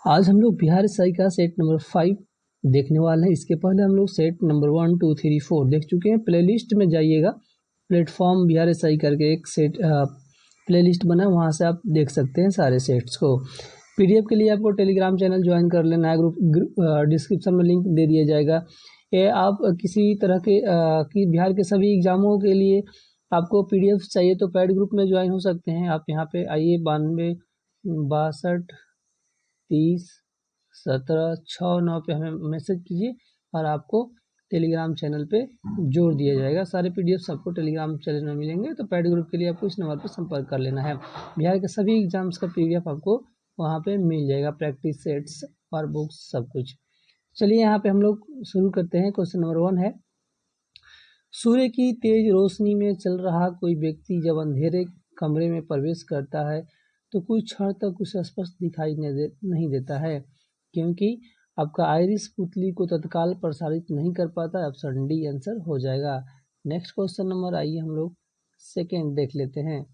आज हम लोग बिहार एसआई का सेट नंबर 5 देखने वाले हैं। इसके पहले हम लोग सेट नंबर 1, 2, 3, 4 देख चुके हैं। प्लेलिस्ट में जाइएगा, प्लेटफॉर्म बिहार एसआई करके एक सेट प्लेलिस्ट बना है, वहाँ से आप देख सकते हैं सारे सेट्स को। पीडीएफ के लिए आपको टेलीग्राम चैनल ज्वाइन कर लेना है। ग्रुप डिस्क्रिप्शन में लिंक दे दिया जाएगा। ये आप किसी तरह के कि बिहार के सभी एग्जामों के लिए आपको पीडीएफ चाहिए तो पैड ग्रुप में ज्वाइन हो सकते हैं। आप यहाँ पे आइए, 92 62 30 17 6 9 पे हमें मैसेज कीजिए और आपको टेलीग्राम चैनल पे जोड़ दिया जाएगा। सारे पीडीएफ आपको टेलीग्राम चैनल में मिलेंगे। तो पैड ग्रुप के लिए आपको इस नंबर पर संपर्क कर लेना है। बिहार के सभी एग्जाम्स का पीडीएफ आपको वहाँ पे मिल जाएगा, प्रैक्टिस सेट्स और बुक्स सब कुछ। चलिए यहाँ पे हम लोग शुरू करते हैं। क्वेश्चन नंबर 1 है, सूर्य की तेज रोशनी में चल रहा कोई व्यक्ति जब अंधेरे कमरे में प्रवेश करता है तो कुछ क्षण तक उसे स्पष्ट दिखाई नहीं देता है, क्योंकि आपका आइरिस पुतली को तत्काल प्रसारित नहीं कर पाता। ऑप्शन डी आंसर हो जाएगा। नेक्स्ट क्वेश्चन नंबर, आइए हम लोग सेकेंड देख लेते हैं।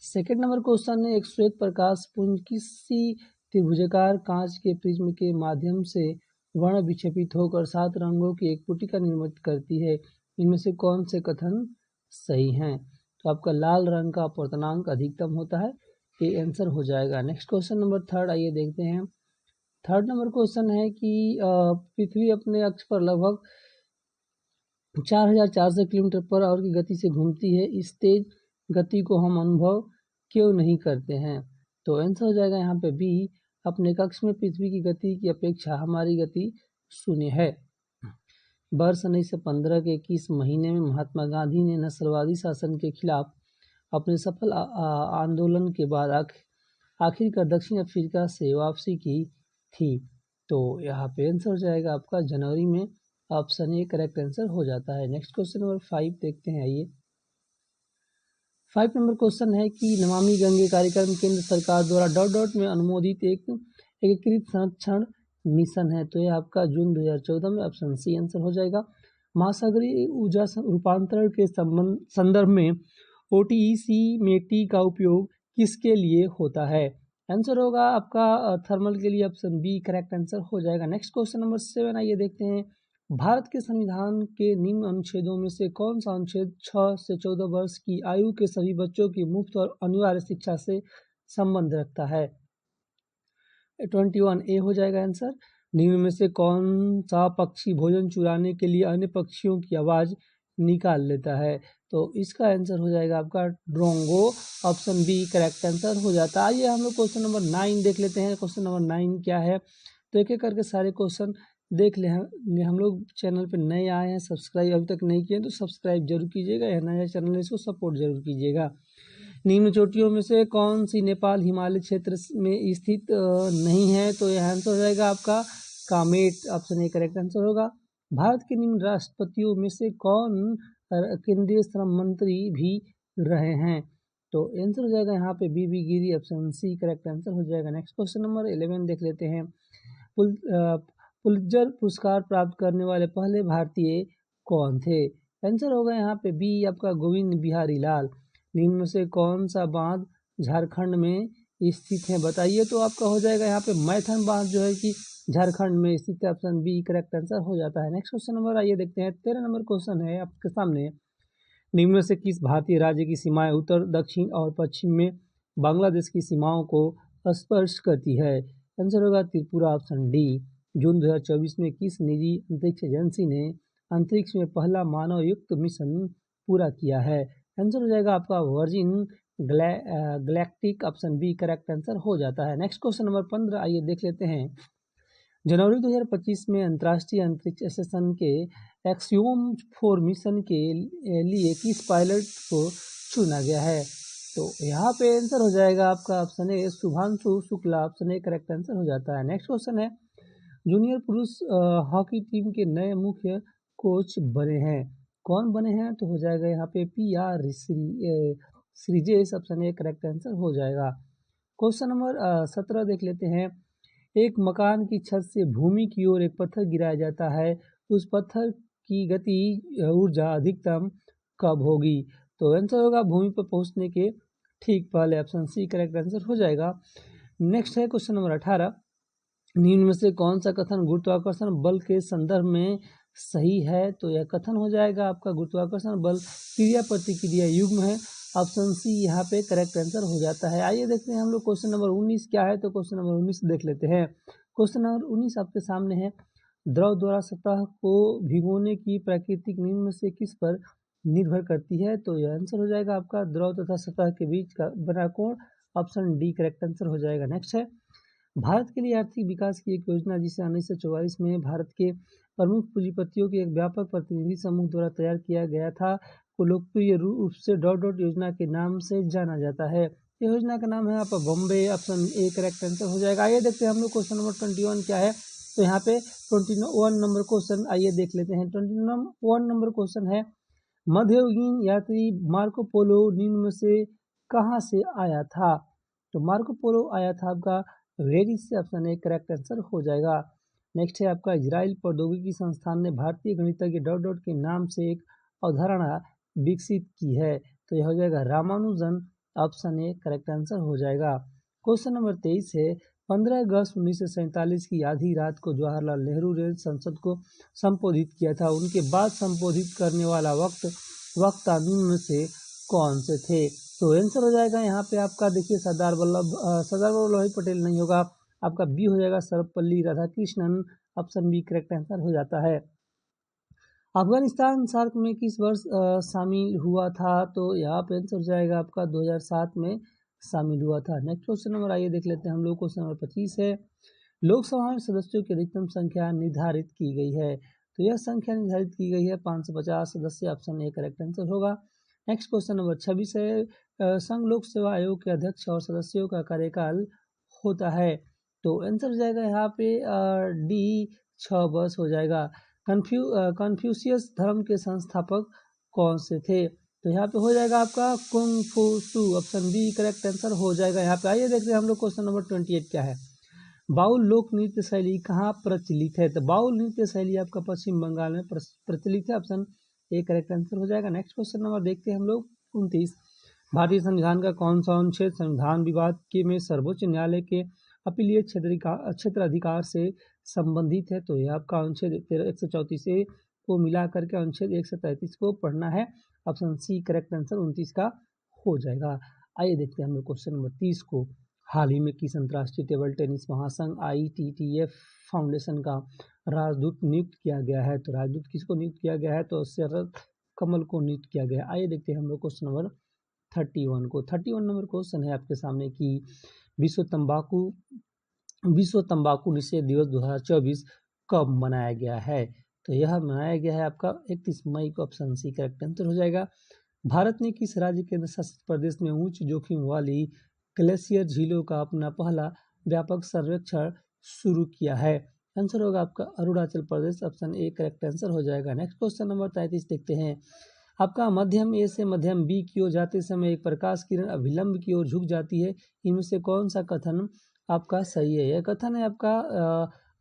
सेकेंड नंबर क्वेश्चन है, एक श्वेत प्रकाश पुंज किसी त्रिभुजाकार कांच के प्रिज्म के माध्यम से वर्ण विक्षेपित होकर 7 रंगों की एक पुटिका निर्मित करती है। इनमें से कौन से कथन सही हैं? तो आपका लाल रंग का अपवर्तनांक अधिकतम होता है, ये आंसर हो जाएगा। नेक्स्ट क्वेश्चन नंबर थर्ड, आइए देखते हैं। थर्ड नंबर क्वेश्चन है कि पृथ्वी अपने अक्ष पर लगभग 4400 किलोमीटर पर आवर की गति से घूमती है। इस तेज गति को हम अनुभव क्यों नहीं करते हैं? तो आंसर हो जाएगा यहाँ पे बी, अपने कक्ष में पृथ्वी की गति की अपेक्षा हमारी गति शून्य है। वर्ष 1915 के 21 महीने में महात्मा गांधी ने नस्लवादी शासन के खिलाफ अपने सफल आंदोलन के बाद आखिरकार दक्षिण अफ्रीका से वापसी की थी। तो यहाँ पे आंसर हो जाएगा आपका जनवरी में। ऑप्शन ए करेक्ट आंसर हो जाता है। नेक्स्ट क्वेश्चन नंबर 5 देखते हैं। आइए 5 नंबर क्वेश्चन है कि नमामि गंगे कार्यक्रम केंद्र सरकार द्वारा डॉट डॉट में अनुमोदित एक एकीकृत संरक्षण मिशन है। तो यह आपका जून 2014 में। ऑप्शन सी आंसर हो जाएगा। महासागरीय ऊर्जा रूपांतरण के संदर्भ में ओटीईसी में टी का उपयोग किसके लिए होता है? आंसर होगा आपका थर्मल के लिए। ऑप्शन बी करेक्ट आंसर हो जाएगा। नेक्स्ट क्वेश्चन नंबर 7, आइए देखते हैं। भारत के संविधान के निम्न अनुच्छेदों में से कौन सा अनुच्छेद 6 से 14 वर्ष की आयु के सभी बच्चों की मुफ्त और अनिवार्य शिक्षा से संबंध रखता है? 21 ए हो जाएगा आंसर। निम्न में से कौन सा पक्षी भोजन चुराने के लिए अन्य पक्षियों की आवाज निकाल लेता है? तो इसका आंसर हो जाएगा आपका drongo. Option B correct answer हो जाता है। आइए हम लोग क्वेश्चन नंबर 9 देख लेते हैं। क्वेश्चन नंबर 9 क्या है? तो एक एक करके सारे क्वेश्चन देख ले। हम लोग चैनल पे नए आए हैं, सब्सक्राइब अभी तक नहीं किए तो सब्सक्राइब जरूर कीजिएगा। यह नया चैनल है, इसको सपोर्ट जरूर कीजिएगा। निम्न चोटियों में से कौन सी नेपाल हिमालय क्षेत्र में स्थित नहीं है? तो यह आंसर हो जाएगा आपका Kamet. Option A correct answer होगा। भारत के निम्न राष्ट्रपतियों में से कौन केंद्रीय श्रम मंत्री भी रहे हैं? तो आंसर हो जाएगा यहाँ पे बी गिरी। ऑप्शन सी करेक्ट आंसर हो जाएगा। नेक्स्ट क्वेश्चन नंबर 11 देख लेते हैं। पुलित्जर पुरस्कार प्राप्त करने वाले पहले भारतीय कौन थे? आंसर होगा यहाँ पे बी आपका गोविंद बिहारी लाल। निम्न में से कौन सा बांध झारखंड में स्थित है बताइए? तो आपका हो जाएगा यहाँ पे मैथन बांध जो है कि झारखंड में स्थित है। ऑप्शन बी करेक्ट आंसर हो जाता है। नेक्स्ट क्वेश्चन नंबर आइए देखते हैं। 13 नंबर क्वेश्चन है आपके सामने। निम्न में से किस भारतीय राज्य की सीमाएं उत्तर, दक्षिण और पश्चिम में बांग्लादेश की सीमाओं को स्पर्श करती है? आंसर होगा त्रिपुरा। Option D. जून 2024 में किस निजी अंतरिक्ष एजेंसी ने अंतरिक्ष में पहला मानव युक्त मिशन पूरा किया है? आंसर हो जाएगा आपका Virgin Galactic. Option B correct answer हो जाता है। नेक्स्ट क्वेश्चन नंबर 15 आइए देख लेते हैं। जनवरी 2025 में अंतर्राष्ट्रीय अंतरिक्ष स्टेशन के एक्सियोम 4 मिशन के लिए किस पायलट को चुना गया है? तो यहाँ पे आंसर हो जाएगा आपका option A Shubhanshu Shukla. Option A correct answer हो जाता है। नेक्स्ट क्वेश्चन है, जूनियर पुरुष हॉकी टीम के नए मुख्य कोच बने हैं, कौन बने हैं? तो हो जाएगा यहाँ पे PR Sreejesh. Option A correct answer हो जाएगा। क्वेश्चन नंबर 17 देख लेते हैं। एक मकान की छत से भूमि की ओर एक पत्थर गिराया जाता है, उस पत्थर की गति ऊर्जा अधिकतम कब होगी? तो आंसर होगा भूमि पर पहुंचने के ठीक पहले। ऑप्शन सी करेक्ट आंसर हो जाएगा। नेक्स्ट है क्वेश्चन नंबर 18। निम्न में से कौन सा कथन गुरुत्वाकर्षण बल के संदर्भ में सही है? तो यह कथन हो जाएगा आपका गुरुत्वाकर्षण बल क्रिया प्रतिक्रिया युग्म है। ऑप्शन सी यहाँ पे करेक्ट आंसर हो जाता है। आइए देखते हैं हम लोग क्वेश्चन नंबर 19 क्या है। तो क्वेश्चन नंबर 19 देख लेते हैं। क्वेश्चन नंबर 19 आपके सामने है। द्रव द्वारा सतह को भिगोने की प्राकृतिक निम्न में से किस पर निर्भर करती है? तो यह आंसर हो जाएगा आपका द्रव तथा सतह के बीच का बना कोण। ऑप्शन डी करेक्ट आंसर हो जाएगा। नेक्स्ट है भारत के लिए आर्थिक विकास की एक योजना जिसे 1944 में भारत के प्रमुख पूंजीपतियों के एक व्यापक प्रतिनिधि समूह द्वारा तैयार किया गया था को लोकप्रिय रूप से डॉट डॉट योजना के नाम से जाना जाता है। योजना का नाम है आप Bombay. Option A correct answer हो जाएगा। आइए देखते हैं हम लोग क्वेश्चन नंबर 21 क्या है। तो यहाँ पे 21 नंबर क्वेश्चन आइए देख लेते हैं। 21 नंबर क्वेश्चन है मध्ययुगीन यात्री मार्को पोलो निम्न में से कहाँ से आया था? तो मार्को पोलो आया था आपका वेरिस से। ऑप्शन ए करेक्ट आंसर हो जाएगा। नेक्स्ट है आपका इजराइल प्रौद्योगिकी संस्थान ने भारतीय गणितज्ञ डॉट डॉट के नाम से एक अवधारणा विकसित की है। तो यह हो जाएगा Ramanujan. Option A correct answer हो जाएगा। क्वेश्चन नंबर 23 है 15 अगस्त 1947 की आधी रात को जवाहरलाल नेहरू ने संसद को संबोधित किया था। उनके बाद संबोधित करने वाला वक्ता निम्न में से कौन से थे? तो आंसर हो जाएगा यहाँ पे आपका देखिए सरदार वल्लभ पटेल नहीं होगा, आपका बी हो जाएगा Sarvepalli Radhakrishnan. Option B correct answer हो जाता है। अफगानिस्तान सार्क में किस वर्ष शामिल हुआ था? तो यहाँ पे आंसर हो जाएगा आपका 2007 में शामिल हुआ था। नेक्स्ट क्वेश्चन नंबर आइए देख लेते हैं हम लोग। क्वेश्चन नंबर 25 है लोकसभा में सदस्यों की अधिकतम संख्या निर्धारित की गई है। तो यह संख्या निर्धारित की गई है 550 सदस्य। ऑप्शन ए करेक्ट आंसर होगा। नेक्स्ट क्वेश्चन नंबर 26 है संघ लोक सेवा आयोग के अध्यक्ष और सदस्यों का कार्यकाल होता है। तो आंसर हो जाएगा यहाँ पे डी 6 वर्ष हो जाएगा। कन्फ्यूशियस धर्म के संस्थापक कौन से थे? तो यहाँ पे हो जाएगा आपका कुंग-फू-सू। ऑप्शन बी करेक्ट आंसर हो जाएगा। यहाँ पे आइए देखते हैं हम लोग क्वेश्चन नंबर 28 क्या है। बाउल लोक नृत्य शैली कहाँ प्रचलित है? तो बाउल नृत्य शैली आपका पश्चिम बंगाल में प्रचलित है। ऑप्शन ए करेक्ट आंसर हो जाएगा। नेक्स्ट क्वेश्चन नंबर देखते हैं हम लोग 29। भारतीय संविधान का कौन सा अनुच्छेद संविधान विवाद के में सर्वोच्च न्यायालय के अपीलीय क्षेत्राधिकार से संबंधित है? तो यह आपका अनुच्छेद 134 ए को मिला करके अनुच्छेद 133 को पढ़ना है। ऑप्शन सी करेक्ट आंसर 29 का हो जाएगा। आइए देखते हैं हम लोग क्वेश्चन नंबर 30 को। हाल ही में किस अंतर्राष्ट्रीय टेबल टेनिस महासंघ ITTF फाउंडेशन का राजदूत नियुक्त किया गया है? तो राजदूत किसको नियुक्त किया गया है? तो शरद कमल को नियुक्त किया गया है। आइए देखते हैं हम लोग क्वेश्चन नंबर 31 को। 31 नंबर क्वेश्चन है आपके सामने कि विश्व तंबाकू निषेध दिवस 2024 कब मनाया गया है? तो यह मनाया गया है आपका 31 मई को। ऑप्शन सी करेक्ट आंसर हो जाएगा। भारत ने किस राज्य केंद्र शासित प्रदेश में उच्च जोखिम वाली ग्लेशियर झीलों का अपना पहला व्यापक सर्वेक्षण शुरू किया है? आंसर होगा आपका Arunachal Pradesh. Option A correct answer हो जाएगा। नेक्स्ट क्वेश्चन नंबर 33 देखते हैं। आपका मध्यम ए से मध्यम बी की ओर जाते समय एक प्रकाश किरण अभिलंब की ओर झुक जाती है। इनमें से कौन सा कथन आपका सही है? यह कथन है आपका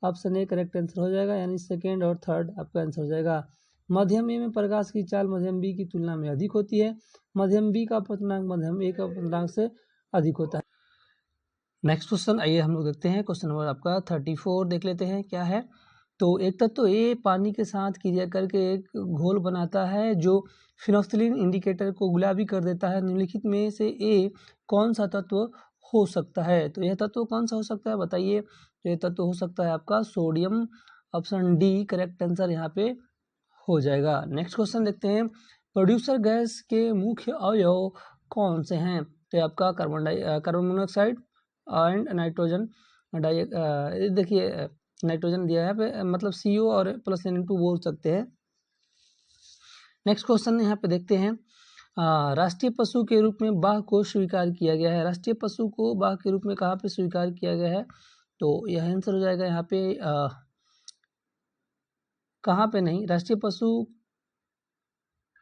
ऑप्शन ए करेक्ट आंसर हो जाएगा, यानी सेकेंड और थर्ड आपका आंसर हो जाएगा। मध्यम ए में प्रकाश की चाल मध्यम बी की तुलना में अधिक होती है। मध्यम बी का अपवर्तनांक मध्यम ए का अपवर्तनांक से अधिक होता है। नेक्स्ट क्वेश्चन आइए हम लोग देखते हैं। क्वेश्चन नंबर आपका 34 देख लेते हैं क्या है। तो एक तत्व ए पानी के साथ क्रिया करके एक घोल बनाता है जो फिनोक्सिलिन इंडिकेटर को गुलाबी कर देता है। निम्नलिखित में से ए कौन सा तत्व हो सकता है? तो यह तत्व कौन सा हो सकता है बताइए। तो यह तत्व हो सकता है आपका sodium. Option D correct answer यहाँ पे हो जाएगा। नेक्स्ट क्वेश्चन देखते हैं। प्रोड्यूसर गैस के मुख्य अवयव कौन से हैं? तो आपका कार्बन मोनोऑक्साइड एंड नाइट्रोजन देखिए नाइट्रोजन दिया है पे मतलब CO और प्लस N2 बोल सकते हैं। नेक्स्ट क्वेश्चन यहाँ पे देखते हैं। राष्ट्रीय पशु के रूप में बाघ को स्वीकार किया गया है। राष्ट्रीय पशु को बाघ के रूप में कहाँ पे स्वीकार किया गया है? तो यह आंसर हो जाएगा यहाँ पे कहाँ पे नहीं, राष्ट्रीय पशु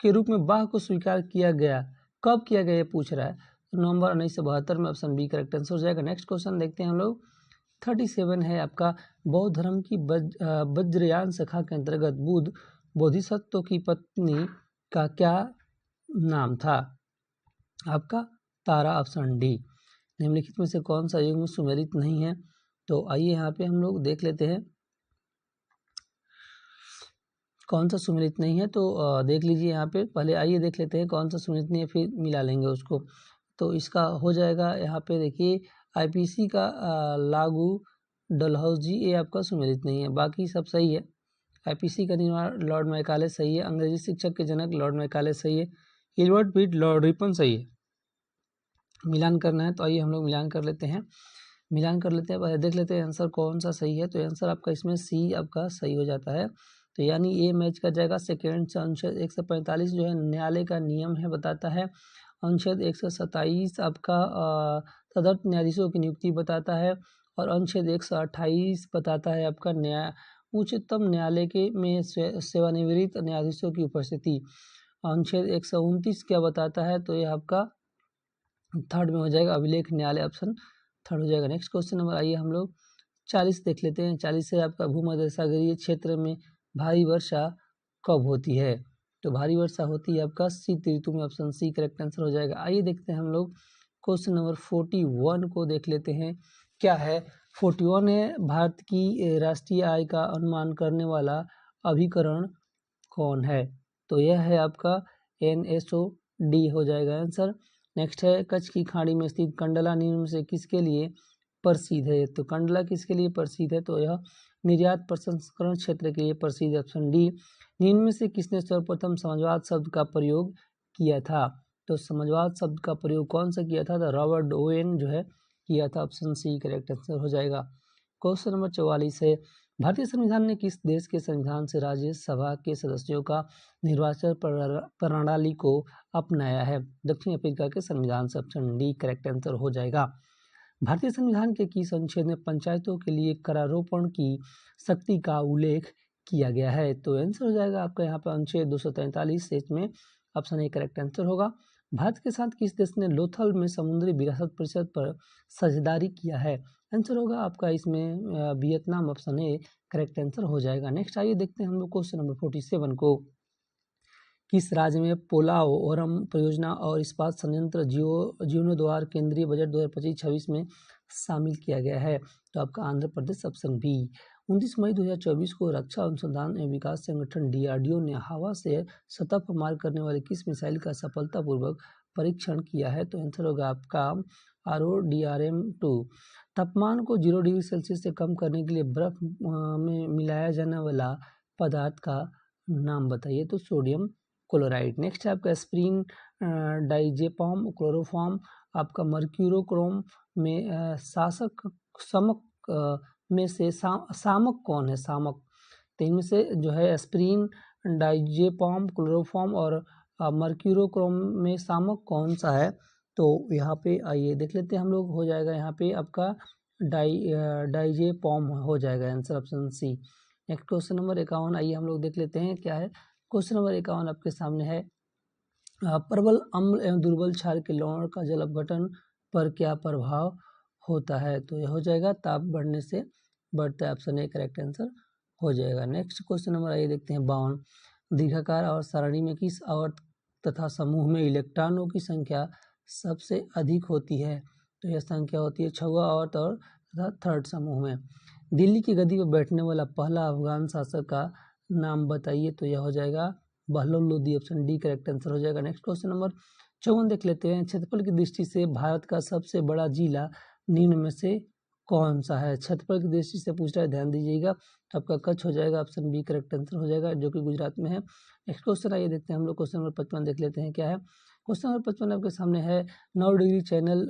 के रूप में बाघ को स्वीकार किया गया, कब किया गया ये पूछ रहा है। तो नवंबर 1972 में। ऑप्शन बी करेक्ट आंसर हो जाएगा। नेक्स्ट क्वेश्चन देखते हैं हम लोग। 37 है आपका बौद्ध धर्म की वज्रयान शाखा के अंतर्गत बुद्ध बोधिसत्व की पत्नी का क्या नाम था? आपका तारा। Option D. निम्नलिखित में से कौन सा युग्म सुमेलित नहीं है? तो आइए यहाँ पे हम लोग देख लेते हैं कौन सा सुमेलित नहीं है। तो देख लीजिए यहाँ पे, पहले आइए देख लेते हैं कौन सा सुमेलित नहीं है, फिर मिला लेंगे उसको। तो इसका हो जाएगा यहाँ पे देखिए आईपीसी का लागू डलहौजी, ये आपका सुमेलित नहीं है, बाकी सब सही है। आईपीसी का निर्माण लॉर्ड मैकाले सही है, अंग्रेजी शिक्षक के जनक लॉर्ड मैकाले सही है, एडवर्ड पिट लॉर्ड रिपन सही है। मिलान करना है तो आइए हम लोग मिलान कर लेते हैं। पहले देख लेते हैं आंसर कौन सा सही है। तो आंसर आपका इसमें सी आपका सही हो जाता है। तो यानी ये मैच कर जाएगा। सेकेंड से अनुच्छेद 145 जो है न्यायालय का नियम है, बताता है। अनुच्छेद 127 आपका तदर्थ न्यायाधीशों की नियुक्ति बताता है, और अनुच्छेद 128 बताता है आपका उच्चतम न्यायालय के में सेवानिवृत्त न्यायाधीशों की उपस्थिति। अनुच्छेद 129 क्या बताता है, तो यह आपका थर्ड में हो जाएगा, अभिलेख न्यायालय, ऑप्शन थर्ड हो जाएगा। नेक्स्ट क्वेश्चन नंबर आइए हम लोग 40 देख लेते हैं। 40 से आपका भूमध्य सागरीय क्षेत्र में भारी वर्षा कब होती है, तो भारी वर्षा होती है आपका शीत ऋतु में, ऑप्शन सी करेक्ट आंसर हो जाएगा। आइए देखते हैं हम लोग क्वेश्चन नंबर 41 को देख लेते हैं क्या है। 41 है, भारत की राष्ट्रीय आय का अनुमान करने वाला अभिकरण कौन है, तो यह है आपका NSOD हो जाएगा आंसर। नेक्स्ट है कच्छ की खाड़ी में स्थित कंडला निम्न में से किसके लिए प्रसिद्ध है, तो कंडला किसके लिए प्रसिद्ध है, तो यह निर्यात प्रसंस्करण क्षेत्र के लिए प्रसिद्ध है, ऑप्शन डी। निम्न में से किसने सर्वप्रथम समाजवाद शब्द का प्रयोग किया था, तो समाजवाद शब्द का प्रयोग कौन सा किया था, तो रॉबर्ट ओवेन जो है किया था, ऑप्शन सी करेक्ट आंसर हो जाएगा। क्वेश्चन नंबर 44 है, भारतीय संविधान ने किस देश के संविधान से राज्यसभा के सदस्यों का निर्वाचन प्रणाली को अपनाया है, दक्षिण अफ्रीका के संविधान से, ऑप्शन डी करेक्ट आंसर हो जाएगा। भारतीय संविधान के किस अनुच्छेद में पंचायतों के लिए करारोपण की शक्ति का उल्लेख किया गया है, तो आंसर हो जाएगा आपका यहाँ पर अनुच्छेद 243 में, ऑप्शन ए करेक्ट आंसर होगा। भारत के साथ किस देश ने लोथल में समुद्री विरासत परिषद पर साझेदारी किया है, आंसर होगा आपका इसमें Vietnam, option A correct answer हो जाएगा। नेक्स्ट आइए देखते हैं हम लोग क्वेश्चन नंबर 47 को। किस राज्य में पोलावरम परियोजना और इस्पात संयंत्र जीर्णोद्धार केंद्रीय बजट 2025-26 में शामिल किया गया है, तो आपका आंध्र प्रदेश, ऑप्शन बी। 29 मई 2024 को रक्षा अनुसंधान एवं विकास संगठन DRDO ने हवा से सतह पर मार करने वाले किस मिसाइल का सफलतापूर्वक परीक्षण किया है, तो आंसर होगा आपका RODRM-2। तापमान को 0 डिग्री सेल्सियस से कम करने के लिए बर्फ में मिलाया जाने वाला पदार्थ का नाम बताइए, तो सोडियम क्लोराइड। नेक्स्ट है आपका एस्प्रिन, डाइजेपम, क्लोरोफॉर्म, आपका मर्क्यूरोक्रोम में शामक में से शामक कौन है, शामक, तो इनमें से जो है एस्प्रिन, डाइजेपम, क्लोरोफॉर्म और मर्क्यूरोक्रोम में शामक कौन सा है, तो यहाँ पे आइए देख लेते हैं हम लोग। हो जाएगा यहाँ पे आपका डाइजेपम हो जाएगा answer, option C. Next question number 51 आइए हम लोग देख लेते हैं क्या है। क्वेश्चन नंबर 51 आपके सामने है, प्रबल अम्ल एवं दुर्बल क्षार के लवण का जल अपघटन पर क्या प्रभाव होता है, तो यह हो जाएगा ताप बढ़ने से बढ़ता है, ऑप्शन ए करेक्ट आंसर हो जाएगा। नेक्स्ट क्वेश्चन नंबर आइए देखते हैं 52, दीर्घाकार और सारणी में किस आवर्त तथा समूह में इलेक्ट्रॉनों की संख्या सबसे अधिक होती है, तो यह संख्या होती है 6वां आवर्त और तथा थर्ड समूह में। दिल्ली की गद्दी पर बैठने वाला पहला अफगान शासक का नाम बताइए, तो यह हो जाएगा Bahlol Lodi, option D correct answer हो जाएगा। नेक्स्ट क्वेश्चन नंबर 54 देख लेते हैं, क्षेत्रफल की दृष्टि से भारत का सबसे बड़ा जिला निम्न में से कौन सा है, क्षेत्रफल की दृष्टि से पूछ रहा है, ध्यान दीजिएगा, तो आपका कच्छ हो जाएगा, ऑप्शन बी करेक्ट आंसर हो जाएगा, जो कि गुजरात में है। नेक्स्ट क्वेश्चन आइए देखते हैं हम लोग, क्वेश्चन नंबर 55 देख लेते हैं क्या है। क्वेश्चन नंबर 55 आपके सामने है, 9 डिग्री चैनल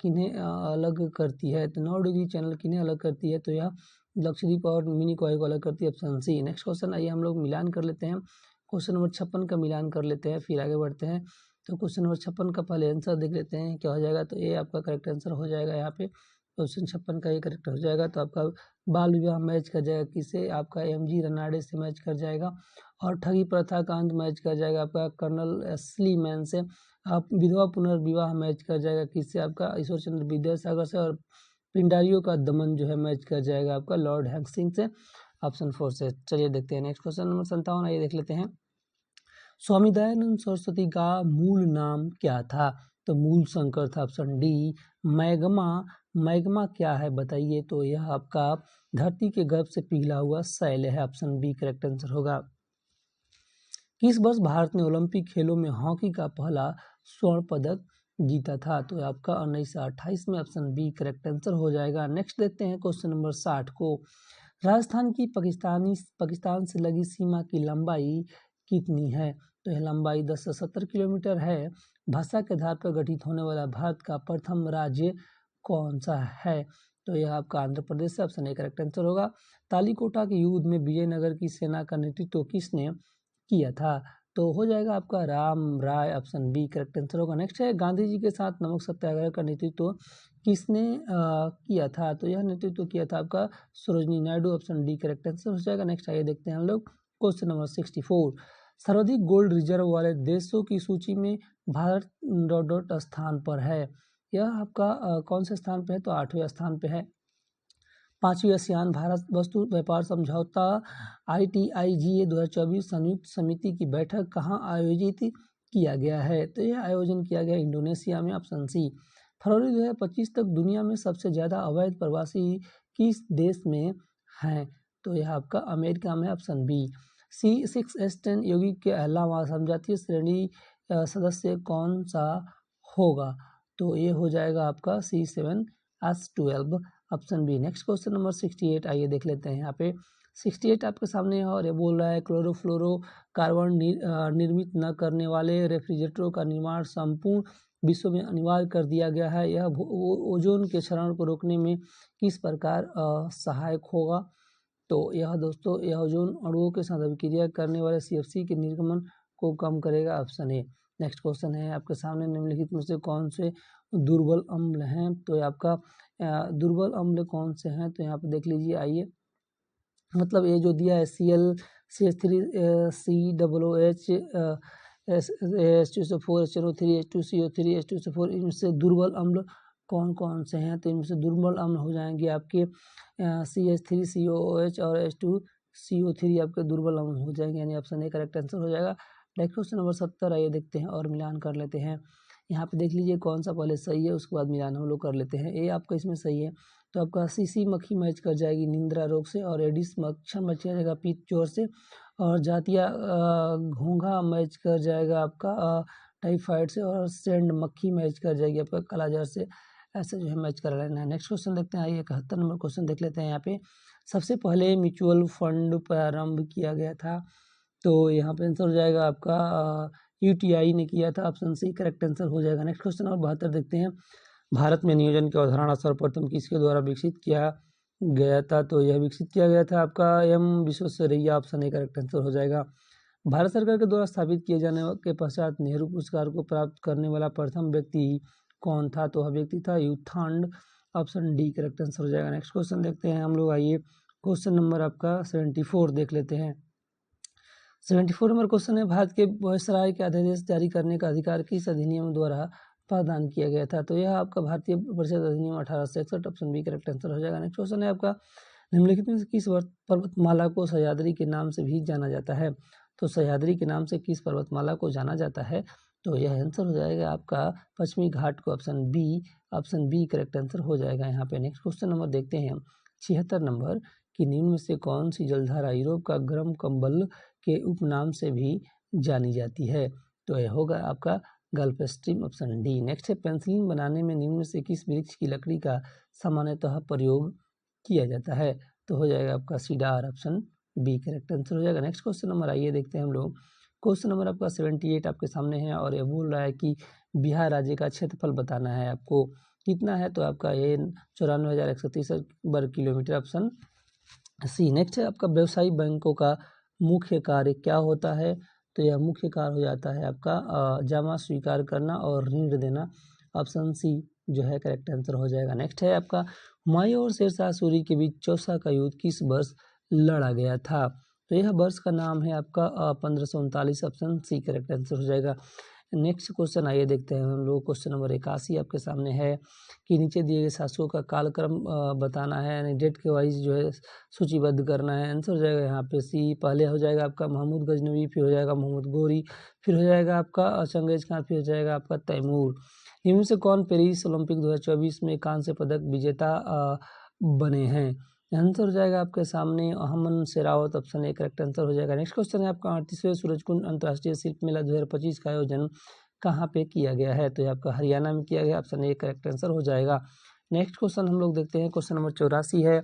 किन्हें अलग करती है, तो 9 डिग्री चैनल किन्हें अलग करती है, तो यह लक्षद्वीप और मिनी कोई को अलग करती है, ऑप्शन सी। नेक्स्ट क्वेश्चन आइए हम लोग मिलान कर लेते हैं, क्वेश्चन नंबर 56 का मिलान कर लेते हैं, फिर आगे बढ़ते हैं। तो क्वेश्चन नंबर 56 का पहले आंसर देख लेते हैं क्या हो जाएगा, तो ये आपका करेक्ट आंसर हो जाएगा यहाँ पे, क्वेश्चन 56 का ये करेक्ट हो जाएगा। तो आपका बाल विवाह मैच कर जाएगा किसे, आपका MG रनाडे से मैच कर जाएगा, और ठगी प्रथा का अंत मैच कर जाएगा आपका कर्नल एस्ली मैन से। आप विधवा पुनर्विवाह मैच कर जाएगा किससे, आपका ईश्वर चंद्र विद्यासागर से, और पिंडारियों का दमन जो है मैच कर जाएगा आपका लॉर्ड हैंक्सिंग से, ऑप्शन 4 से। चलिए देखते हैं नेक्स्ट क्वेश्चन नंबर 57 आइए देख लेते हैं, स्वामी दयानंद सरस्वती का मूल नाम क्या था, तो मूल शंकर था, ऑप्शन डी। मैग्मा मैग्मा क्या है बताइए, तो यह आपका धरती के गर्भ से पिघला हुआ शैल है। ऑप्शन बी करेक्ट आंसर होगा। किस वर्ष भारत ने ओलंपिक खेलों में हॉकी का पहला स्वर्ण पदक जीता था, तो आपका 1928 में। ऑप्शन बी करेक्ट आंसर हो जाएगा। नेक्स्ट देखते हैं क्वेश्चन नंबर 60 को। राजस्थान की पाकिस्तान से लगी सीमा की लंबाई कितनी है, तो यह लंबाई 10 से 70 किलोमीटर है। भाषा के आधार पर गठित होने वाला भारत का प्रथम राज्य कौन सा है, तो यह आपका आंध्र प्रदेश है। ऑप्शन ए करेक्ट आंसर होगा। तालीकोटा के युद्ध में विजयनगर की सेना का नेतृत्व किसने किया था, तो हो जाएगा आपका राम राय। ऑप्शन बी करेक्ट आंसर होगा। नेक्स्ट है गांधी जी के साथ नमक सत्याग्रह का नेतृत्व किसने किया था, तो यह नेतृत्व किया था आपका Sarojini Naidu. Option D correct answer हो जाएगा। नेक्स्ट आइए देखते हैं हम लोग क्वेश्चन नंबर 64। सर्वाधिक गोल्ड रिजर्व वाले देशों की सूची में भारत डॉट स्थान पर है। यह आपका कौन से स्थान पे है, तो 8वें स्थान पे है। 5वीं आसियान भारत वस्तु व्यापार समझौता ITIGA 2024 संयुक्त समिति की बैठक कहाँ आयोजित किया गया है, तो यह आयोजन किया गया इंडोनेशिया में। Option C. फरवरी 2025 तक दुनिया में सबसे ज़्यादा अवैध प्रवासी किस देश में हैं, तो यह आपका अमेरिका में। Option B. C6H10 यौगिक के अलावा समझौता श्रेणी सदस्य कौन सा होगा, तो ये हो जाएगा आपका C7H12। Option B. Next question number 68 आइए देख लेते हैं। यहाँ पे 68 आपके सामने है और ये बोल रहा है क्लोरोफ्लोरोकार्बन निर्मित न करने वाले रेफ्रिजरेटरों का निर्माण संपूर्ण विश्व में अनिवार्य कर दिया गया है। यह ओजोन के क्षरण को रोकने में किस प्रकार सहायक होगा, तो यह दोस्तों यह ओजोन अणुओं के साथ अभिक्रिया करने वाले CFC के निर्गमन को कम करेगा। Option A. नेक्स्ट क्वेश्चन है आपके सामने निम्नलिखित में से कौन से दुर्बल अम्ल हैं, तो आपका दुर्बल अम्ल कौन से हैं, तो यहाँ पे देख लीजिए। आइए मतलब ये जो दिया है Cl CH3 COOH H2SO4 HNO3 H2CO3 H2SO4 इनसे दुर्बल अम्ल कौन कौन से हैं, तो इनमें से दुर्बल अम्ल हो जाएंगे आपके CH3COOH और H2CO3 आपके दुर्बल अम्ल हो जाएंगे, यानी ऑप्शन ए करेक्ट आंसर हो जाएगा। नेक्स्ट क्वेश्चन नंबर 70 आइए देखते हैं और मिलान कर लेते हैं। यहाँ पे देख लीजिए कौन सा पहले सही है, उसके बाद मिलान हम लोग कर लेते हैं। ए आपका इसमें सही है, तो आपका सीसी मक्खी मैच कर जाएगी निंद्रा रोग से, और एडिस मच्छर मैच कर जाएगा पीत ज्वर से, और जातिया घोंघा मैच कर जाएगा आपका टाइफाइड से, और सेंड मक्खी मैच कर जाएगी आपका कालाजार से। ऐसे जो है मैच कर लेना है। नेक्स्ट क्वेश्चन देखते हैं। आइए 71 नंबर क्वेश्चन देख लेते हैं। यहाँ पे सबसे पहले म्यूचुअल फंड प्रारंभ किया गया था, तो यहाँ पे आंसर हो जाएगा आपका UTI ने किया था। ऑप्शन सी करेक्ट आंसर हो जाएगा। नेक्स्ट क्वेश्चन नंबर 72 देखते हैं। भारत में नियोजन की अवधारणा सर्वप्रथम किसके द्वारा विकसित किया गया था, तो यह विकसित किया गया था आपका M Visvesvaraya. Option A correct answer हो जाएगा। भारत सरकार के द्वारा स्थापित किए जाने के पश्चात नेहरू पुरस्कार को प्राप्त करने वाला प्रथम व्यक्ति कौन था, तो वह व्यक्ति था युथांड। ऑप्शन डी करेक्ट आंसर हो जाएगा। नेक्स्ट क्वेश्चन देखते हैं हम लोग। आइए क्वेश्चन नंबर आपका 74 देख लेते हैं। 74 नंबर क्वेश्चन है, भारत के वायसराय के अध्यादेश जारी करने का अधिकार किस अधिनियम द्वारा प्रदान किया गया था, तो यह आपका भारतीय परिषद अधिनियम 1861। ऑप्शन बी करेक्ट आंसर हो जाएगा। नेक्स्ट क्वेश्चन है आपका, निम्नलिखित में से किस पर्वतमाला को सह्याद्री के नाम से भी जाना जाता है, तो सह्याद्री के नाम से किस पर्वतमाला को जाना जाता है, तो यह आंसर हो जाएगा आपका पश्चिमी घाट को। ऑप्शन बी करेक्ट आंसर हो जाएगा यहाँ पे। नेक्स्ट क्वेश्चन नंबर देखते हैं 76 नंबर, कि निम्न में से कौन सी जलधारा यूरोप का गर्म कंबल के उपनाम से भी जानी जाती है, तो यह होगा आपका gulf stream. Option D. Next है, पेंसिलिन बनाने में निम्न में से किस वृक्ष की लकड़ी का सामान्यतः प्रयोग किया जाता है, तो हो जाएगा आपका cedar. Option B correct answer हो जाएगा। नेक्स्ट क्वेश्चन नंबर आइए देखते हैं हम लोग। क्वेश्चन नंबर आपका 78 आपके सामने है, और ये बोल रहा है कि बिहार राज्य का क्षेत्रफल बताना है आपको कितना है, तो आपका ये 94,163 वर्ग किलोमीटर। Option C. नेक्स्ट है आपका, व्यवसायिक बैंकों का मुख्य कार्य क्या होता है, तो यह मुख्य कार्य हो जाता है आपका जमा स्वीकार करना और ऋण देना। ऑप्शन सी जो है करेक्ट आंसर हो जाएगा। नेक्स्ट है आपका, हुमायूं और शेरशाह सूरी के बीच चौसा का युद्ध किस वर्ष लड़ा गया था, तो यह वर्ष का नाम है आपका 1539। ऑप्शन सी करेक्ट आंसर हो जाएगा। नेक्स्ट क्वेश्चन आइए देखते हैं हम लोग। क्वेश्चन नंबर 81 आपके सामने है, कि नीचे दिए गए शासकों का कालक्रम बताना है, यानी डेट के वाइज जो है सूचीबद्ध करना है। आंसर हो जाएगा यहाँ पे सी। पहले हो जाएगा आपका महमूद गजनवी, फिर हो जाएगा मोहम्मद गोरी, फिर हो जाएगा आपका चंगेज खान, फिर हो जाएगा आपका तैमूर। इनमें से कौन पेरिस ओलंपिक 2024 में कांस्य पदक विजेता बने हैं? आंसर हो जाएगा आपके सामने Aman Sherawat, option A correct answer हो जाएगा। नेक्स्ट क्वेश्चन है आपका 38वें सूरजकुंड अंतर्राष्ट्रीय शिल्प मेला 2025 का आयोजन कहाँ पे किया गया है? तो ये आपका हरियाणा में किया गया, ऑप्शन ए करेक्ट आंसर हो जाएगा। नेक्स्ट क्वेश्चन हम लोग देखते हैं, क्वेश्चन नंबर 84 है,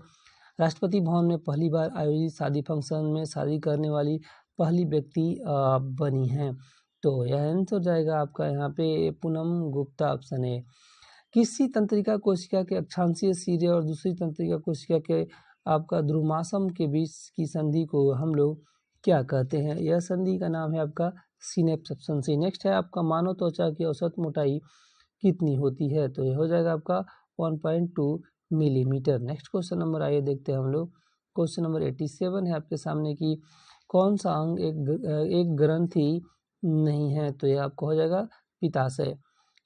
राष्ट्रपति भवन में पहली बार आयोजित शादी फंक्शन में शादी करने वाली पहली व्यक्ति बनी हैं। तो यह आंसर हो जाएगा आपका यहाँ पे पूनम गुप्ता, ऑप्शन ए। किसी तंत्रिका कोशिका के अक्षांशीय सिरे और दूसरी तंत्रिका कोशिका के आपका ध्रुमासम के बीच की संधि को हम लोग क्या कहते हैं? यह संधि का नाम है आपका सिनेप्स, ऑप्शन सी। नेक्स्ट है आपका मानव त्वचा की औसत मोटाई कितनी होती है? तो यह हो जाएगा आपका 1.2 मिलीमीटर। नेक्स्ट क्वेश्चन नंबर आइए देखते हैं हम लोग, क्वेश्चन नंबर 87 है आपके सामने की कौन सा अंग एक ग्रंथि नहीं है? तो यह आपका हो जाएगा पित्ताशय।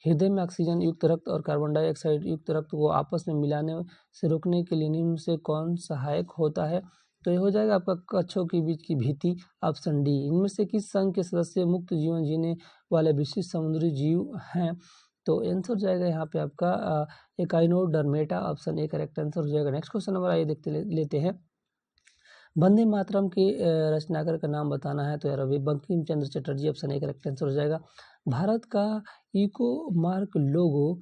हृदय में ऑक्सीजन युक्त रक्त और कार्बन डाइऑक्साइड युक्त रक्त को आपस में मिलाने से रोकने के लिए निम्न से कौन सहायक होता है? तो ये हो जाएगा आपका कक्षों के बीच की भित्ति, ऑप्शन डी। इनमें से किस संघ के सदस्य मुक्त जीवन जीने वाले विशिष्ट समुद्री जीव हैं? तो आंसर हो जाएगा यहाँ पे आपका echinodermata, option A correct answer हो जाएगा। नेक्स्ट क्वेश्चन नंबर आइए देखते लेते हैं, वंदे मातरम के रचनाकार का नाम बताना है। तो यार अभी Bankim Chandra Chatterjee, option A correct answer हो जाएगा। भारत का इको मार्क लोगो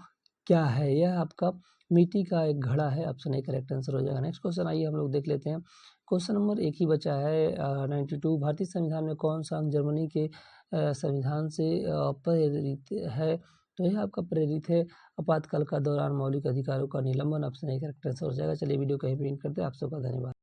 क्या है? यह आपका मिट्टी का एक घड़ा है, ऑप्शन ए करेक्ट आंसर हो जाएगा। नेक्स्ट क्वेश्चन आइए हम लोग देख लेते हैं, क्वेश्चन नंबर एक ही बचा है 92। भारतीय संविधान में कौन सा अंग जर्मनी के संविधान से प्रेरित है? तो यह आपका प्रेरित है आपातकाल का दौरान मौलिक अधिकारों का निलंबन, ऑप्शन ए करेक्ट आंसर हो जाएगा। चलिए वीडियो को यहीं पे एंड करते हैं, आप सबका धन्यवाद।